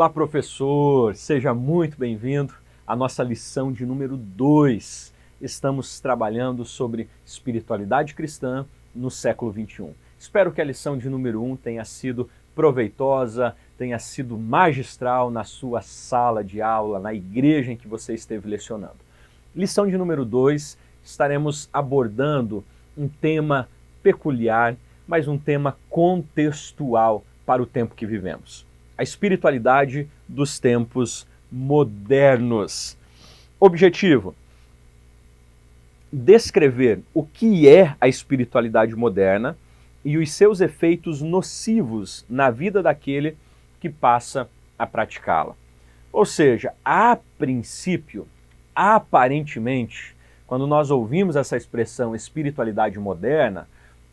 Olá, professor! Seja muito bem-vindo à nossa lição de número 2. Estamos trabalhando sobre espiritualidade cristã no século XXI. Espero que a lição de número 1 tenha sido proveitosa, tenha sido magistral na sua sala de aula, na igreja em que você esteve lecionando. Lição de número 2, estaremos abordando um tema peculiar, mas um tema contextual para o tempo que vivemos. A espiritualidade dos tempos modernos. Objetivo: descrever o que é a espiritualidade moderna e os seus efeitos nocivos na vida daquele que passa a praticá-la. Ou seja, a princípio, aparentemente, quando nós ouvimos essa expressão espiritualidade moderna,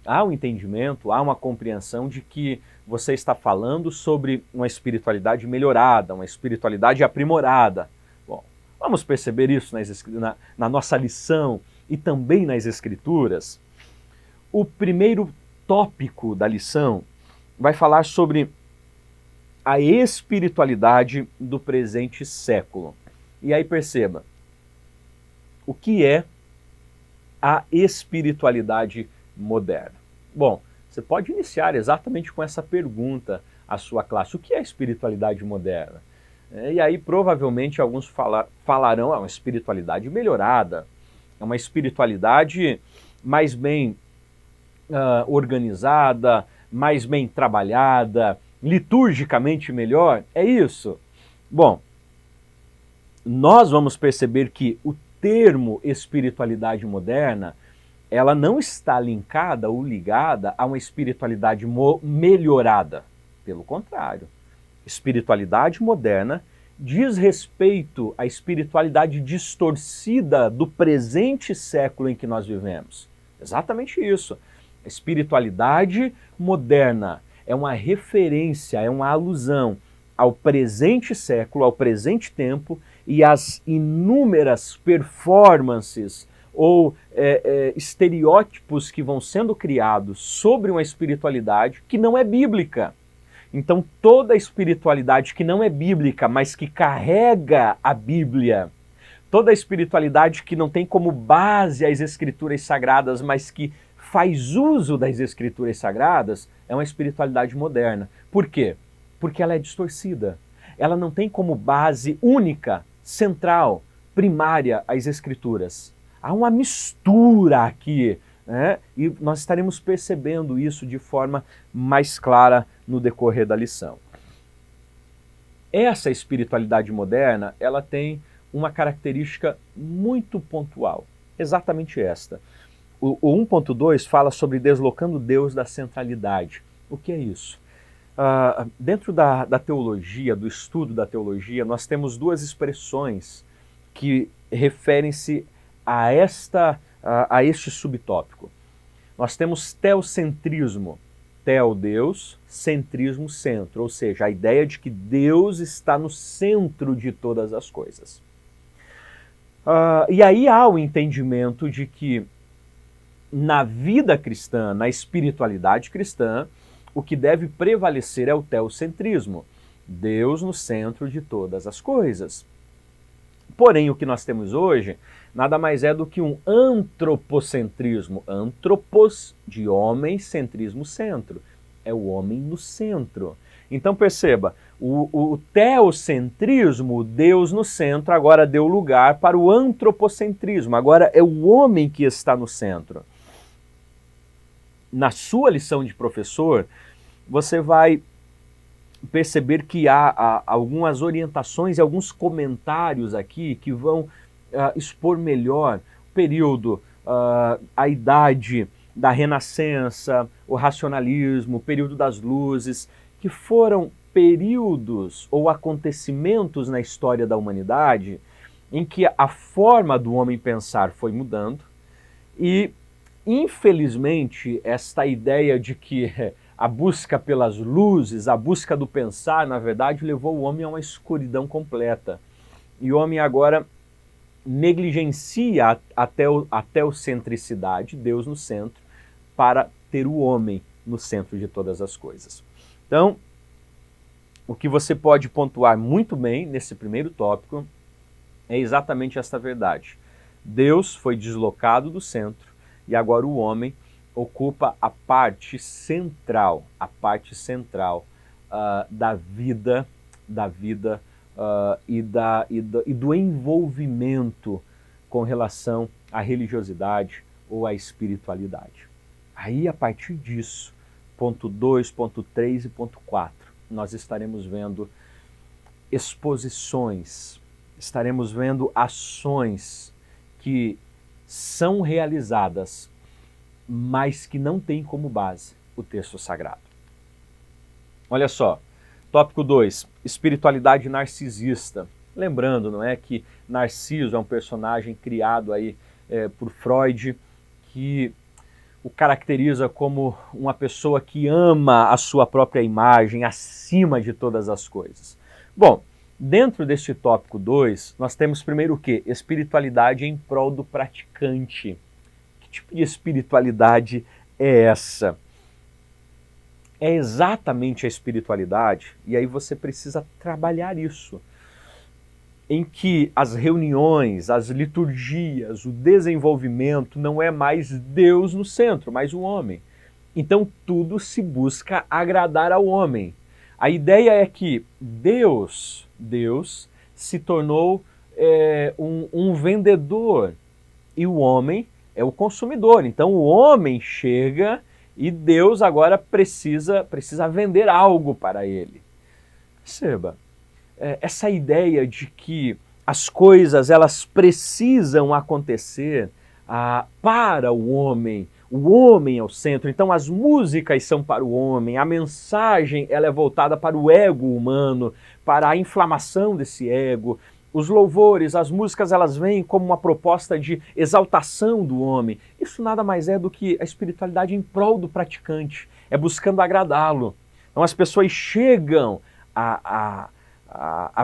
há um entendimento, há uma compreensão de que você está falando sobre uma espiritualidade melhorada, uma espiritualidade aprimorada. Bom, vamos perceber isso na nossa lição e também nas Escrituras. O primeiro tópico da lição vai falar sobre a espiritualidade do presente século. E aí perceba, o que é a espiritualidade moderna? Bom, você pode iniciar exatamente com essa pergunta à sua classe: o que é a espiritualidade moderna? E aí provavelmente alguns falarão: é uma espiritualidade melhorada, é uma espiritualidade mais bem organizada, mais bem trabalhada, liturgicamente melhor. É isso? Bom, nós vamos perceber que o termo espiritualidade moderna, ela não está linkada ou ligada a uma espiritualidade melhorada. Pelo contrário, espiritualidade moderna diz respeito à espiritualidade distorcida do presente século em que nós vivemos. Exatamente isso. A espiritualidade moderna é uma referência, é uma alusão ao presente século, ao presente tempo e às inúmeras performances ou estereótipos que vão sendo criados sobre uma espiritualidade que não é bíblica. Então toda espiritualidade que não é bíblica, mas que carrega a Bíblia, toda espiritualidade que não tem como base as Escrituras Sagradas, mas que faz uso das Escrituras Sagradas, é uma espiritualidade moderna. Por quê? Porque ela é distorcida. Ela não tem como base única, central, primária as Escrituras. Há uma mistura aqui, né? E nós estaremos percebendo isso de forma mais clara no decorrer da lição. Essa espiritualidade moderna, ela tem uma característica muito pontual, exatamente esta. O 1.2 fala sobre deslocando Deus da centralidade. O que é isso? Dentro da teologia, do estudo da teologia, nós temos duas expressões que referem-se a este subtópico. Nós temos teocentrismo, teo Deus, centrismo centro, ou seja, a ideia de que Deus está no centro de todas as coisas. E aí há o entendimento de que na vida cristã, na espiritualidade cristã, o que deve prevalecer é o teocentrismo, Deus no centro de todas as coisas. Porém, o que nós temos hoje nada mais é do que um antropocentrismo, antropos de homem, centrismo centro, é o homem no centro. Então perceba, o teocentrismo, Deus no centro, agora deu lugar para o antropocentrismo, agora é o homem que está no centro. Na sua lição de professor, você vai perceber que há algumas orientações e alguns comentários aqui que vão expor melhor o período, a idade da Renascença, o racionalismo, o período das luzes, que foram períodos ou acontecimentos na história da humanidade em que a forma do homem pensar foi mudando e, infelizmente, esta ideia de que a busca pelas luzes, a busca do pensar, na verdade, levou o homem a uma escuridão completa. E o homem agora negligencia a teocentricidade, Deus no centro, para ter o homem no centro de todas as coisas. Então, o que você pode pontuar muito bem nesse primeiro tópico é exatamente esta verdade. Deus foi deslocado do centro e agora o homem ocupa a parte central da vida e do envolvimento com relação à religiosidade ou à espiritualidade. Aí, a partir disso, ponto 2, ponto 3 e ponto 4, nós estaremos vendo exposições, estaremos vendo ações que são realizadas, mas que não têm como base o texto sagrado. Olha só, tópico 2, espiritualidade narcisista. Lembrando, não é, que Narciso é um personagem criado aí por Freud, que o caracteriza como uma pessoa que ama a sua própria imagem acima de todas as coisas. Bom, dentro deste tópico 2, nós temos primeiro o quê? Espiritualidade em prol do praticante. Que tipo de espiritualidade é essa? É exatamente a espiritualidade, e aí você precisa trabalhar isso, em que as reuniões, as liturgias, o desenvolvimento não é mais Deus no centro, mas o homem. Então tudo se busca agradar ao homem. A ideia é que Deus se tornou um vendedor e o homem é o consumidor. Então o homem chega e Deus agora precisa vender algo para ele. Perceba, essa ideia de que as coisas elas precisam acontecer para o homem é o centro, então as músicas são para o homem, a mensagem ela é voltada para o ego humano, para a inflamação desse ego, os louvores, as músicas elas vêm como uma proposta de exaltação do homem. Isso nada mais é do que a espiritualidade em prol do praticante, é buscando agradá-lo. Então as pessoas chegam a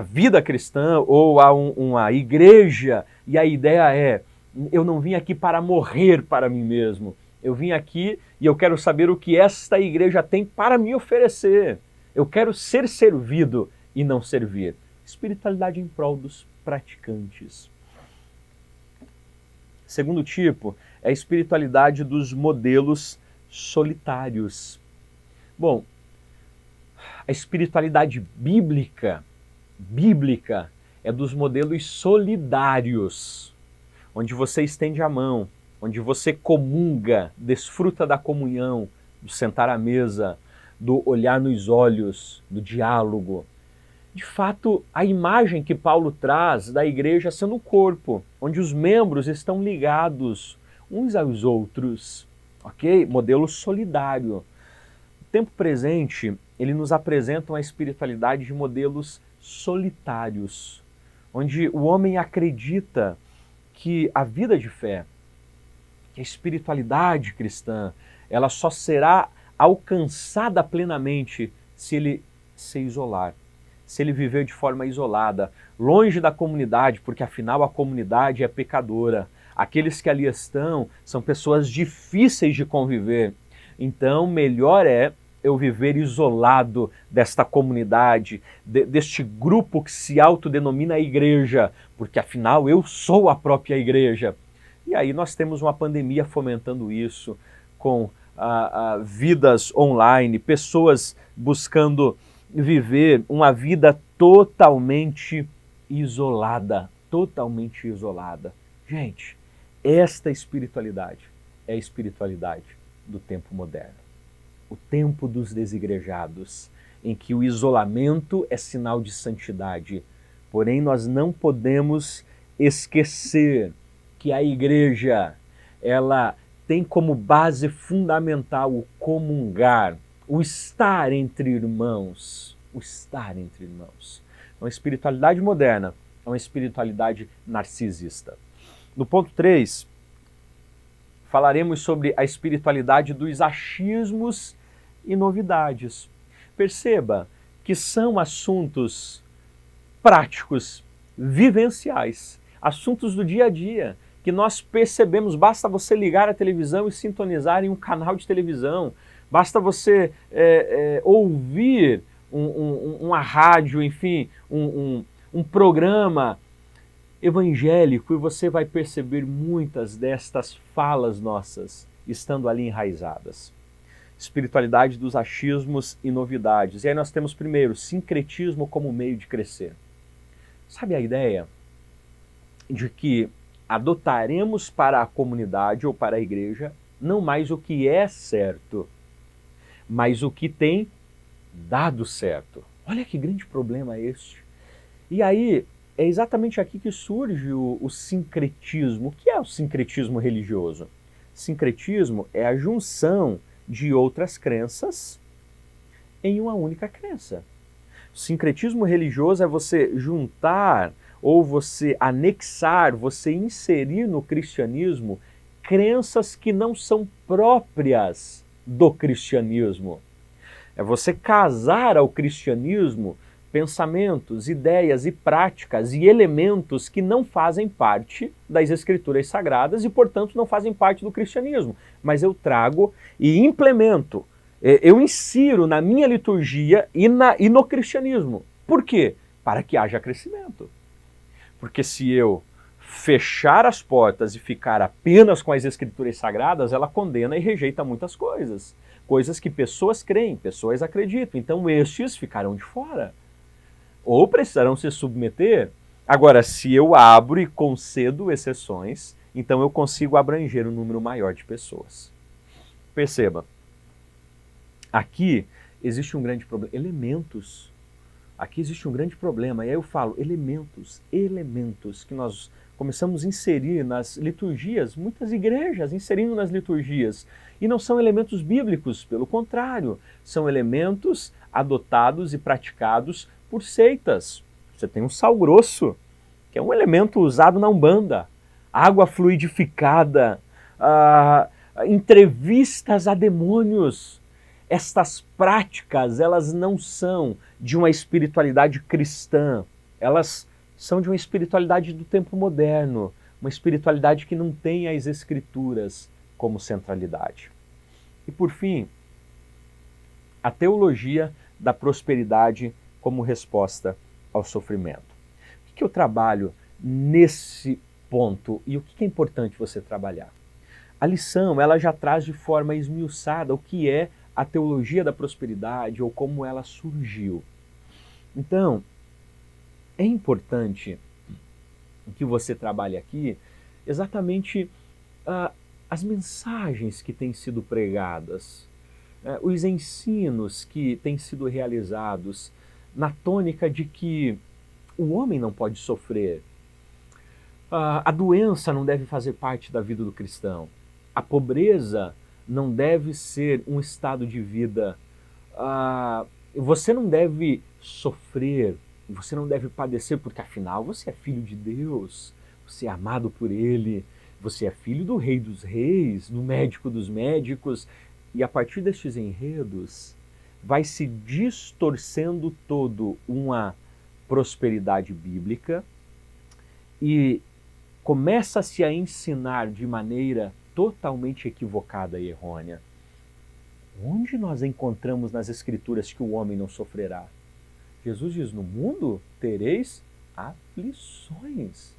vida cristã ou a uma igreja e a ideia é: eu não vim aqui para morrer para mim mesmo, eu vim aqui e eu quero saber o que esta igreja tem para me oferecer, eu quero ser servido e não servir. Espiritualidade em prol dos praticantes. Segundo tipo é a espiritualidade dos modelos solitários. Bom, a espiritualidade bíblica é dos modelos solidários, onde você estende a mão, onde você comunga, desfruta da comunhão, do sentar à mesa, do olhar nos olhos, do diálogo. De fato, a imagem que Paulo traz da igreja sendo um corpo, onde os membros estão ligados uns aos outros, ok? Modelo solidário. No tempo presente, ele nos apresenta uma espiritualidade de modelos solitários, onde o homem acredita que a vida de fé, que a espiritualidade cristã, ela só será alcançada plenamente se ele se isolar, se ele viver de forma isolada, longe da comunidade, porque afinal a comunidade é pecadora. Aqueles que ali estão são pessoas difíceis de conviver. Então, melhor é eu viver isolado desta comunidade, deste grupo que se autodenomina igreja, porque afinal eu sou a própria igreja. E aí nós temos uma pandemia fomentando isso, com vidas online, pessoas buscando viver uma vida totalmente isolada, totalmente isolada. Gente, esta espiritualidade é a espiritualidade do tempo moderno. O tempo dos desigrejados, em que o isolamento é sinal de santidade. Porém, nós não podemos esquecer que a igreja, ela tem como base fundamental o comungar, o estar entre irmãos, o estar entre irmãos. Então, a espiritualidade moderna é uma espiritualidade narcisista. No ponto 3, falaremos sobre a espiritualidade dos achismos e novidades. Perceba que são assuntos práticos, vivenciais, assuntos do dia a dia, que nós percebemos, basta você ligar a televisão e sintonizar em um canal de televisão, basta você ouvir uma rádio, enfim, um programa evangélico, e você vai perceber muitas destas falas nossas estando ali enraizadas. Espiritualidade dos achismos e novidades. E aí nós temos primeiro, sincretismo como meio de crescer. Sabe a ideia de que adotaremos para a comunidade ou para a igreja não mais o que é certo, mas o que tem dado certo. Olha que grande problema este. E aí, é exatamente aqui que surge o sincretismo. O que é o sincretismo religioso? Sincretismo é a junção de outras crenças em uma única crença. O sincretismo religioso é você juntar ou você anexar, você inserir no cristianismo crenças que não são próprias do cristianismo. É você casar ao cristianismo pensamentos, ideias e práticas e elementos que não fazem parte das escrituras sagradas e, portanto, não fazem parte do cristianismo. Mas eu trago e implemento, eu insiro na minha liturgia e no cristianismo. Por quê? Para que haja crescimento. Porque se eu fechar as portas e ficar apenas com as escrituras sagradas, ela condena e rejeita muitas coisas. Coisas que pessoas creem, pessoas acreditam. Então estes ficarão de fora. Ou precisarão se submeter. Agora, se eu abro e concedo exceções, então eu consigo abranger um número maior de pessoas. Perceba, aqui existe um grande problema. Elementos. Aqui existe um grande problema. E aí eu falo, elementos que nós começamos a inserir nas liturgias, muitas igrejas inserindo nas liturgias. E não são elementos bíblicos, pelo contrário, são elementos adotados e praticados por seitas. Você tem um sal grosso, que é um elemento usado na Umbanda, água fluidificada, entrevistas a demônios. Estas práticas, elas não são de uma espiritualidade cristã, elas são de uma espiritualidade do tempo moderno, uma espiritualidade que não tem as escrituras como centralidade. E por fim, a teologia da prosperidade como resposta ao sofrimento. O que eu trabalho nesse ponto e o que é importante você trabalhar? A lição, ela já traz de forma esmiuçada o que é a teologia da prosperidade ou como ela surgiu. Então, é importante que você trabalhe aqui exatamente as mensagens que têm sido pregadas, os ensinos que têm sido realizados na tônica de que o homem não pode sofrer, a doença não deve fazer parte da vida do cristão, a pobreza não deve ser um estado de vida, você não deve sofrer, você não deve padecer, porque afinal você é filho de Deus, você é amado por Ele, você é filho do Rei dos Reis, do Médico dos Médicos, e a partir destes enredos vai se distorcendo todo uma prosperidade bíblica e começa-se a ensinar de maneira totalmente equivocada e errônea. Onde nós encontramos nas Escrituras que o homem não sofrerá? Jesus diz, no mundo tereis aflições.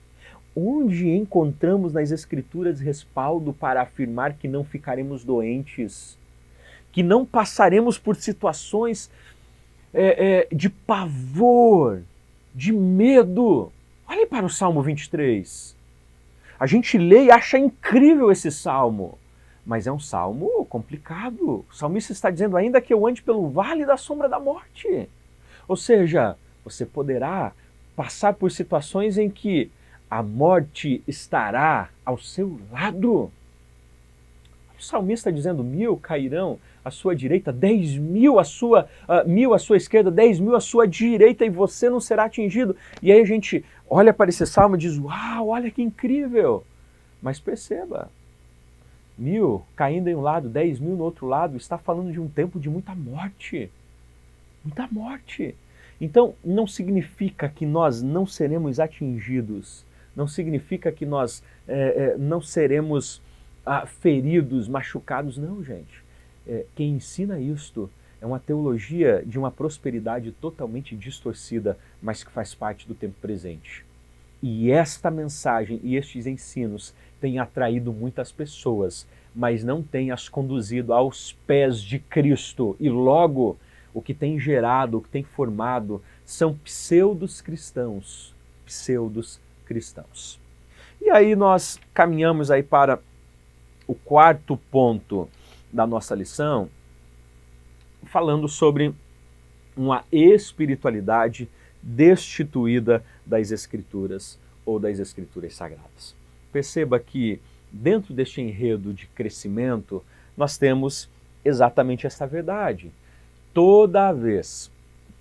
Onde encontramos nas Escrituras respaldo para afirmar que não ficaremos doentes, que não passaremos por situações de pavor, de medo? Olhe para o Salmo 23. A gente lê e acha incrível esse salmo, mas é um salmo complicado. O salmista está dizendo ainda que eu ande pelo vale da sombra da morte. Ou seja, você poderá passar por situações em que a morte estará ao seu lado. O salmista está dizendo, 1000 cairão à sua direita, 10.000 à sua esquerda, 10.000 à sua direita e você não será atingido. E aí a gente olha para esse salmo e diz, uau, olha que incrível. Mas perceba, 1000 caindo em um lado, 10.000 no outro lado, está falando de um tempo de muita morte. Muita morte. Então, não significa que nós não seremos atingidos, não significa que nós não seremos feridos, machucados, não, gente. Quem ensina isto É uma teologia de uma prosperidade totalmente distorcida, mas que faz parte do tempo presente. E esta mensagem e estes ensinos têm atraído muitas pessoas, mas não têm as conduzido aos pés de Cristo. E logo, o que tem gerado, o que tem formado, são pseudos cristãos. Pseudos cristãos. E aí nós caminhamos aí para o quarto ponto da nossa lição, falando sobre uma espiritualidade destituída das Escrituras ou das Escrituras Sagradas. Perceba que dentro deste enredo de crescimento, nós temos exatamente essa verdade. Toda vez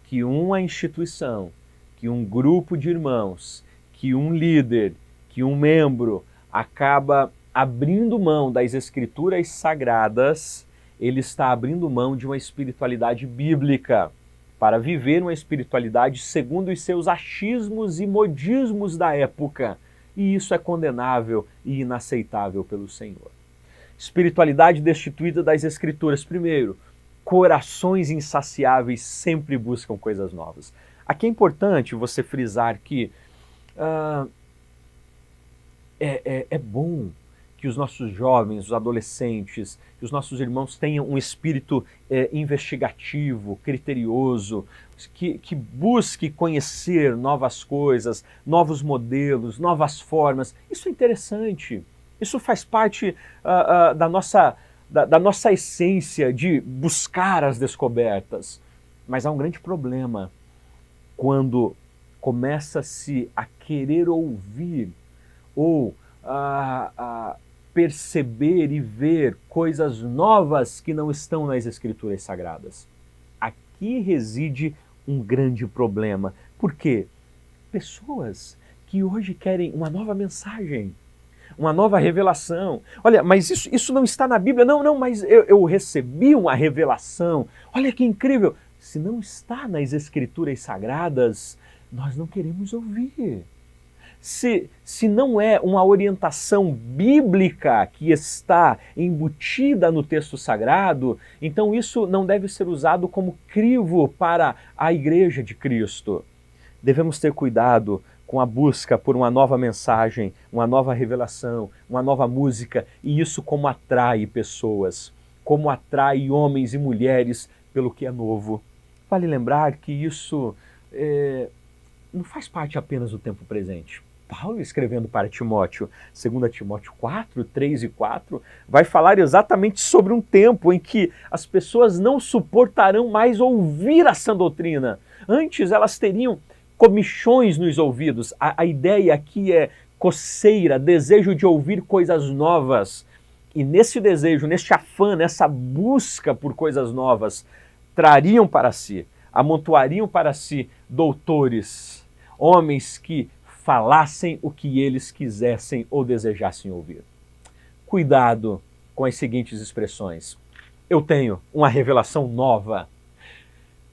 que uma instituição, que um grupo de irmãos, que um líder, que um membro acaba abrindo mão das Escrituras Sagradas, ele está abrindo mão de uma espiritualidade bíblica para viver uma espiritualidade segundo os seus achismos e modismos da época. E isso é condenável e inaceitável pelo Senhor. Espiritualidade destituída das Escrituras. Primeiro, corações insaciáveis sempre buscam coisas novas. Aqui é importante você frisar que é bom que os nossos jovens, os adolescentes, que os nossos irmãos tenham um espírito investigativo, criterioso, que busque conhecer novas coisas, novos modelos, novas formas. Isso é interessante. Isso faz parte da nossa essência de buscar as descobertas. Mas há um grande problema quando começa-se a querer ouvir ou a perceber e ver coisas novas que não estão nas Escrituras Sagradas. Aqui reside um grande problema. Por quê? Pessoas que hoje querem uma nova mensagem, uma nova revelação. Olha, mas isso não está na Bíblia. Não, mas eu recebi uma revelação. Olha que incrível. Se não está nas Escrituras Sagradas, nós não queremos ouvir. Se não é uma orientação bíblica que está embutida no texto sagrado, então isso não deve ser usado como crivo para a Igreja de Cristo. Devemos ter cuidado com a busca por uma nova mensagem, uma nova revelação, uma nova música, e isso como atrai pessoas, como atrai homens e mulheres pelo que é novo. Vale lembrar que isso não faz parte apenas do tempo presente. Paulo, escrevendo para Timóteo, 2 Timóteo 4, 3 e 4, vai falar exatamente sobre um tempo em que as pessoas não suportarão mais ouvir a sã doutrina. Antes elas teriam comichões nos ouvidos. A ideia aqui é coceira, desejo de ouvir coisas novas. E nesse desejo, neste afã, nessa busca por coisas novas, trariam para si, amontoariam para si doutores, homens que falassem o que eles quisessem ou desejassem ouvir. Cuidado com as seguintes expressões. Eu tenho uma revelação nova.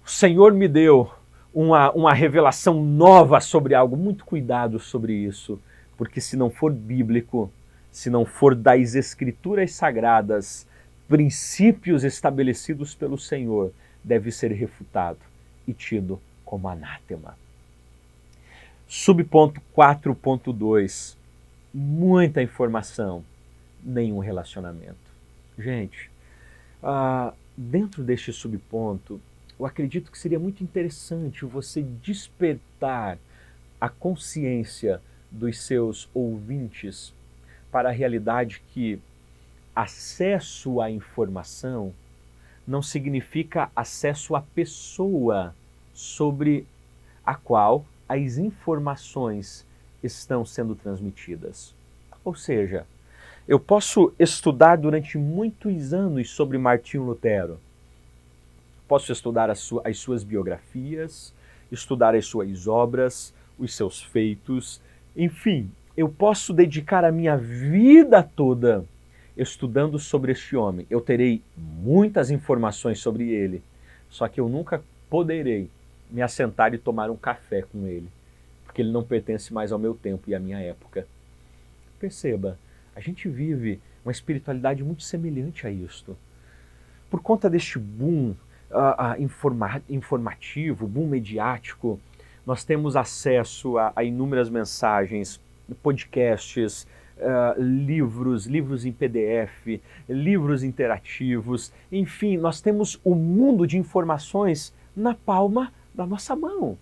O Senhor me deu uma revelação nova sobre algo. Muito cuidado sobre isso, porque se não for bíblico, se não for das Escrituras Sagradas, princípios estabelecidos pelo Senhor, deve ser refutado e tido como anátema. Subponto 4.2, muita informação, nenhum relacionamento. Gente, dentro deste subponto, eu acredito que seria muito interessante você despertar a consciência dos seus ouvintes para a realidade que acesso à informação não significa acesso à pessoa sobre a qual as informações estão sendo transmitidas. Ou seja, eu posso estudar durante muitos anos sobre Martinho Lutero, posso estudar as suas biografias, estudar as suas obras, os seus feitos, enfim, eu posso dedicar a minha vida toda estudando sobre este homem. Eu terei muitas informações sobre ele, só que eu nunca poderei me assentar e tomar um café com ele, porque ele não pertence mais ao meu tempo e à minha época. Perceba, a gente vive uma espiritualidade muito semelhante a isto. Por conta deste boom informativo, boom mediático. Nós temos acesso a inúmeras mensagens, podcasts, livros em PDF, livros interativos, enfim, nós temos o mundo de informações na palma da nossa mão.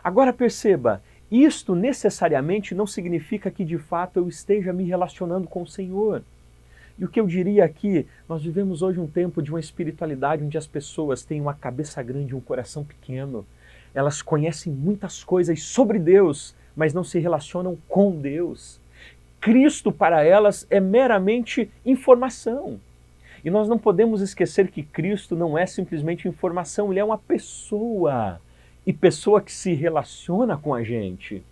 Agora perceba, isto necessariamente não significa que de fato eu esteja me relacionando com o Senhor. E o que eu diria aqui, nós vivemos hoje um tempo de uma espiritualidade onde as pessoas têm uma cabeça grande e um coração pequeno. Elas conhecem muitas coisas sobre Deus, mas não se relacionam com Deus. Cristo para elas é meramente informação. E nós não podemos esquecer que Cristo não é simplesmente informação, Ele é uma pessoa. E pessoa que se relaciona com a gente.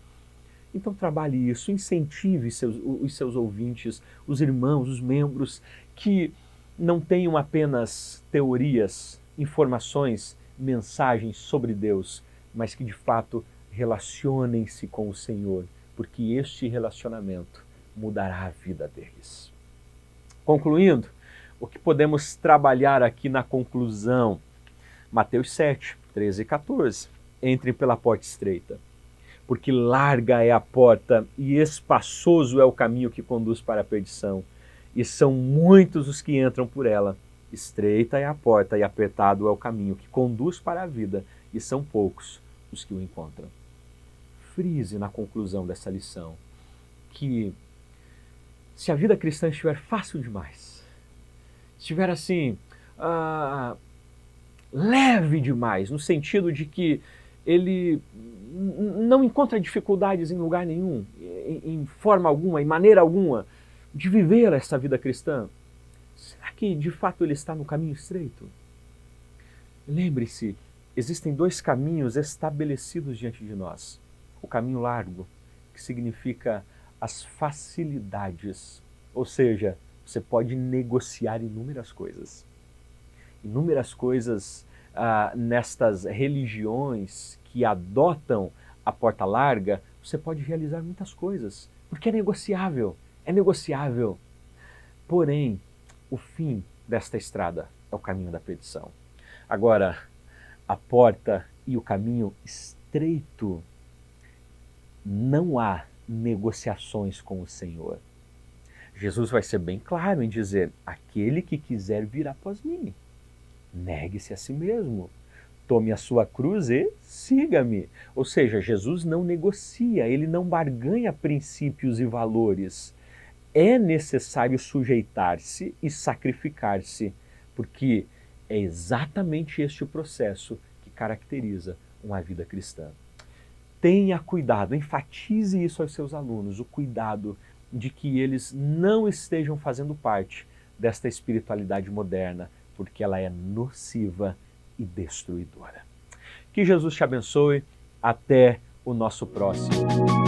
Então trabalhe isso, incentive os seus ouvintes, os irmãos, os membros, que não tenham apenas teorias, informações, mensagens sobre Deus, mas que de fato relacionem-se com o Senhor, porque este relacionamento mudará a vida deles. Concluindo, o que podemos trabalhar aqui na conclusão? Mateus 7, 13 e 14. Entrem pela porta estreita, porque larga é a porta e espaçoso é o caminho que conduz para a perdição, e são muitos os que entram por ela. Estreita é a porta e apertado é o caminho que conduz para a vida, e são poucos os que o encontram. Frise na conclusão dessa lição que se a vida cristã estiver fácil demais, estiver assim, leve demais, no sentido de que ele não encontra dificuldades em lugar nenhum, em forma alguma, em maneira alguma, de viver essa vida cristã, será que de fato ele está no caminho estreito? Lembre-se, existem dois caminhos estabelecidos diante de nós. O caminho largo, que significa as facilidades, ou seja, você pode negociar inúmeras coisas. Inúmeras coisas nestas religiões que adotam a porta larga, você pode realizar muitas coisas, porque é negociável, é negociável. Porém, o fim desta estrada é o caminho da perdição. Agora, a porta e o caminho estreito, não há negociações com o Senhor. Jesus vai ser bem claro em dizer: aquele que quiser vir após mim, negue-se a si mesmo, tome a sua cruz e siga-me. Ou seja, Jesus não negocia, ele não barganha princípios e valores. É necessário sujeitar-se e sacrificar-se, porque é exatamente este o processo que caracteriza uma vida cristã. Tenha cuidado, enfatize isso aos seus alunos, o cuidado de que eles não estejam fazendo parte desta espiritualidade moderna, porque ela é nociva e destruidora. Que Jesus te abençoe. Até o nosso próximo